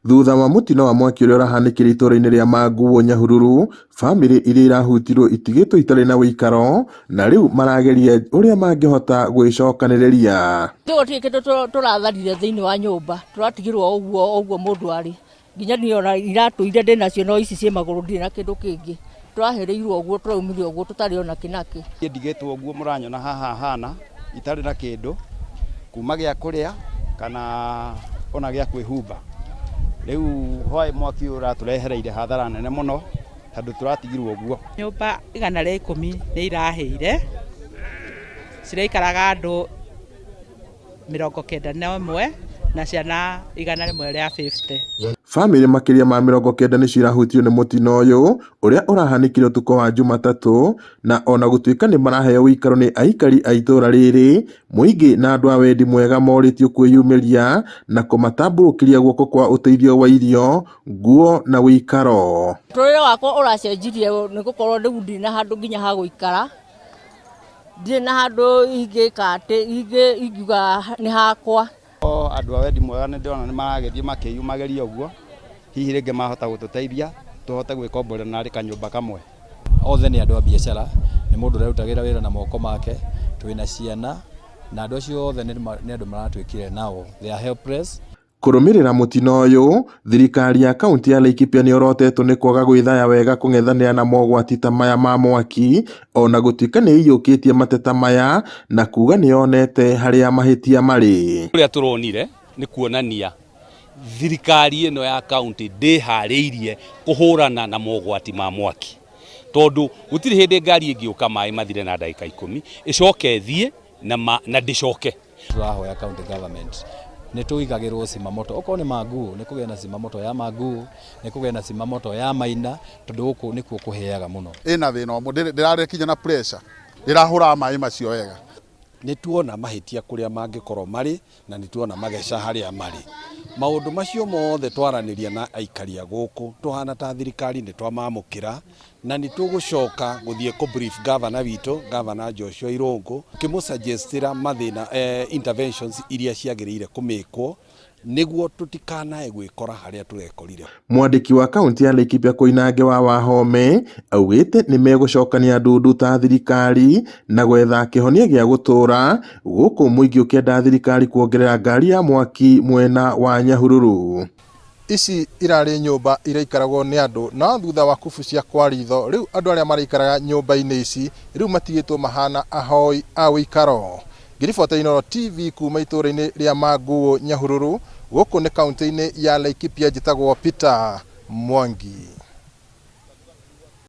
Thutha wa mutino wa mwaki uria urahanikire itũra-inĩ ria Manguo Nyahururu, family iria irahutirwo itigitwo itari na wikaro na riu marageria uria mangihota gwicokaniriria. Tuti kindu turatharire thiini wa nyumba, turatigirwo uguo mundu ari nginya niona iratu ire ndinacio no ici cie maguru ndire na kindu kingi, turahereirwo uguo turaumirio uguo tutari ona kinaki. Ndigitwo uguo muranyona haha hana itari na kindu kuma gia kuria kana ona gia kwihumba. Riu hoi mwaki uraturehereire hathara nene muno tondu turatigirwo uguo. Nyumba 110 ni iraheire ciraikaraga andu 91 na ciana 150. Family makiria ma 90 ni cirahutio ni mutino uyu uria urahanikire utuko wa Jumatatu, na ona gutuika ni maraheo wikaro ni aikari a itura riri, muingi na andu a wendi mwega moritio kwiyumiria na kumatamburukiria guoko kwa uteithio wa irio, nguo na wikaro. Turire wakwa uracenjirie ni gukorwo riu ndi na handu nginya ha guikara, ndi na handu ingika ati ingiuga ni hakwa. Andu a wendi mwega ni ndona ni maragethie makiyumageria uguo, hihi ringi mahota gututeithia tuhote gwikomborera nari kanyumba kamwe. Othe ni andu a biashara, ni mundu urutagira wira na moko make, twina ciana na andu acio othe ni andu maratwikire nao, they are helpless. Kurumirira mutino uyu, thirikari ya kaunti ya Laikipia ni orotetwo ni kwaga gwithaya wega kung'ethanira na mogwati ta maya ma mwaki, ona gutuika ni iyukitie mateta maya na kuga ni onete haria mahitia mari. Uria turonire ni kuonania thirikari ino ya kaunti ndihariirie kuhurana na mogwati ma mwaki, tondu gutiri hindi ngari ingiuka mai mathire na ndagika 10 icoke thie na ndicoke. Turahoya county government ni tuigagirwo simamoto oko ni Manguo, ni kugena simamoto ya Manguo, ni kugena simamoto ya Maina, tondu guku nikuo kuheaga muno. Ina thina omo ndirare kinya na pressure ndirahura mai macio wega. Ni tuona mahitia kuria mangikorwo mari na ni tuona mageca haria mari. Maundu macio mothe twaraniria na aikari guku tuhana ta thirikari ni twamamukira na ni tugucoka guthie ku brief governor witu, Governor Joshua Irungu, kimusuggestira mathina interventions iria ciagiriire kumikwo niguo tutikanae gwikora haria turekorire. Mwandiki wa kaunti ya Laikipia Koinange wa Wahome augite ni megucokania ndundu ta thirikari na gwetha kihonia gia gutura, guku muingi ukienda thirikari kuongerera ngari ya mwaki mwena wa Nyahururu. Ici irari nyumba iraikaragwo ni andu na thutha wa kubu cia kwaritho, riu andu aria maraikaraga nyumba-ini ici riu matigitwo mahana ahoi a wikaro. Ngiribota Inooro TV kuma itura-ini ria Manguo Nyahururu, guku ni kaunti-ini ya Laikipia, njitagwo Peter Mwangi.